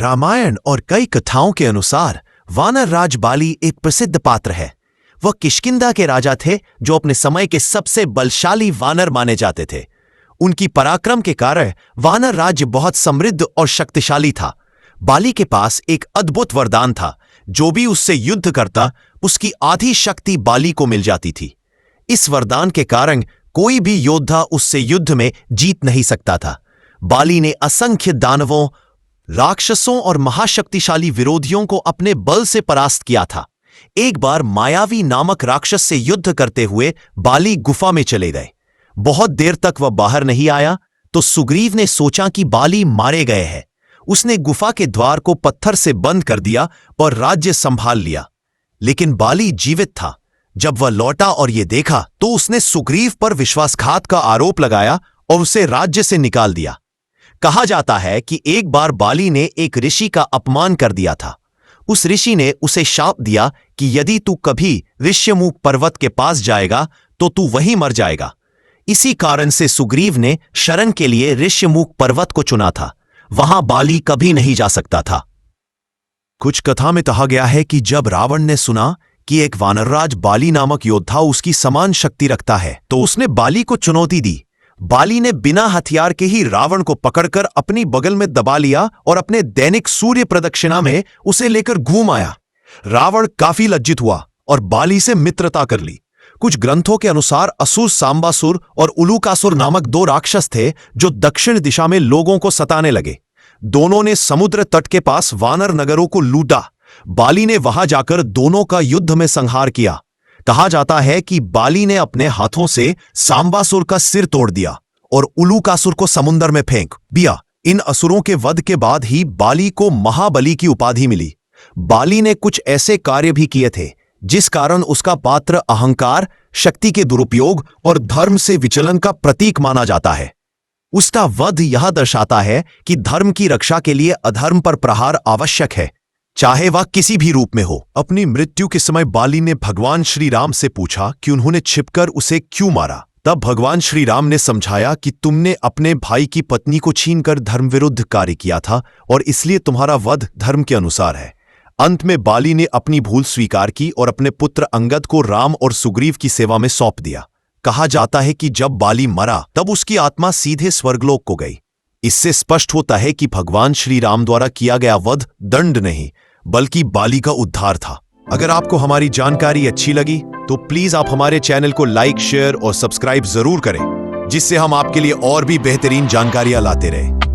रामायण और कई कथाओं के अनुसार वानर राज बाली एक प्रसिद्ध पात्र है। वह किष्किंधा के राजा थे जो अपने समय के सबसे बलशाली वानर माने जाते थे। उनकी पराक्रम के कारण वानर राज्य बहुत समृद्ध और शक्तिशाली था। बाली के पास एक अद्भुत वरदान था, जो भी उससे युद्ध करता उसकी आधी शक्ति बाली को मिल जाती थी। इस वरदान के कारण कोई भी योद्धा उससे युद्ध में जीत नहीं सकता था। बाली ने असंख्य दानवों, राक्षसों और महाशक्तिशाली विरोधियों को अपने बल से परास्त किया था। एक बार मायावी नामक राक्षस से युद्ध करते हुए बाली गुफा में चले गए। बहुत देर तक वह बाहर नहीं आया तो सुग्रीव ने सोचा कि बाली मारे गए हैं। उसने गुफा के द्वार को पत्थर से बंद कर दिया और राज्य संभाल लिया। लेकिन बाली जीवित था। जब वह लौटा और यह देखा तो उसने सुग्रीव पर विश्वासघात का आरोप लगाया और उसे राज्य से निकाल दिया। कहा जाता है कि एक बार बाली ने एक ऋषि का अपमान कर दिया था। उस ऋषि ने उसे शाप दिया कि यदि तू कभी ऋष्यमुख पर्वत के पास जाएगा तो तू वहीं मर जाएगा। इसी कारण से सुग्रीव ने शरण के लिए ऋष्यमुख पर्वत को चुना था। वहां बाली कभी नहीं जा सकता था। कुछ कथा में कहा गया है कि जब रावण ने सुना कि एक वानरराज बाली नामक योद्धा उसकी समान शक्ति रखता है तो उसने बाली को चुनौती दी। बाली ने बिना हथियार के ही रावण को पकड़कर अपनी बगल में दबा लिया और अपने दैनिक सूर्य प्रदक्षिणा में उसे लेकर घूम आया। रावण काफी लज्जित हुआ और बाली से मित्रता कर ली। कुछ ग्रंथों के अनुसार असुर सांबासुर और उलूकासुर नामक दो राक्षस थे जो दक्षिण दिशा में लोगों को सताने लगे। दोनों ने समुद्र तट के पास वानर नगरों को लूटा। बाली ने वहां जाकर दोनों का युद्ध में संहार किया। कहा जाता है कि बाली ने अपने हाथों से सांबासुर का सिर तोड़ दिया और उलूकासुर को समुद्र में फेंक दिया। इन असुरों के वध के बाद ही बाली को महाबली की उपाधि मिली। बाली ने कुछ ऐसे कार्य भी किए थे जिस कारण उसका पात्र अहंकार, शक्ति के दुरुपयोग और धर्म से विचलन का प्रतीक माना जाता है। उसका वध यह दर्शाता है कि धर्म की रक्षा के लिए अधर्म पर प्रहार आवश्यक है, चाहे वह किसी भी रूप में हो। अपनी मृत्यु के समय बाली ने भगवान श्री राम से पूछा कि उन्होंने छिपकर उसे क्यों मारा। तब भगवान श्री राम ने समझाया कि तुमने अपने भाई की पत्नी को छीनकर धर्म विरुद्ध कार्य किया था और इसलिए तुम्हारा वध धर्म के अनुसार है। अंत में बाली ने अपनी भूल स्वीकार की और अपने पुत्र अंगद को राम और सुग्रीव की सेवा में सौंप दिया। कहा जाता है कि जब बाली मरा तब उसकी आत्मा सीधे स्वर्गलोक को गई। इससे स्पष्ट होता है कि भगवान श्री राम द्वारा किया गया वध दंड नहीं बल्कि बाली का उद्धार था। अगर आपको हमारी जानकारी अच्छी लगी तो प्लीज आप हमारे चैनल को लाइक, शेयर और सब्सक्राइब जरूर करें, जिससे हम आपके लिए और भी बेहतरीन जानकारियां लाते रहें।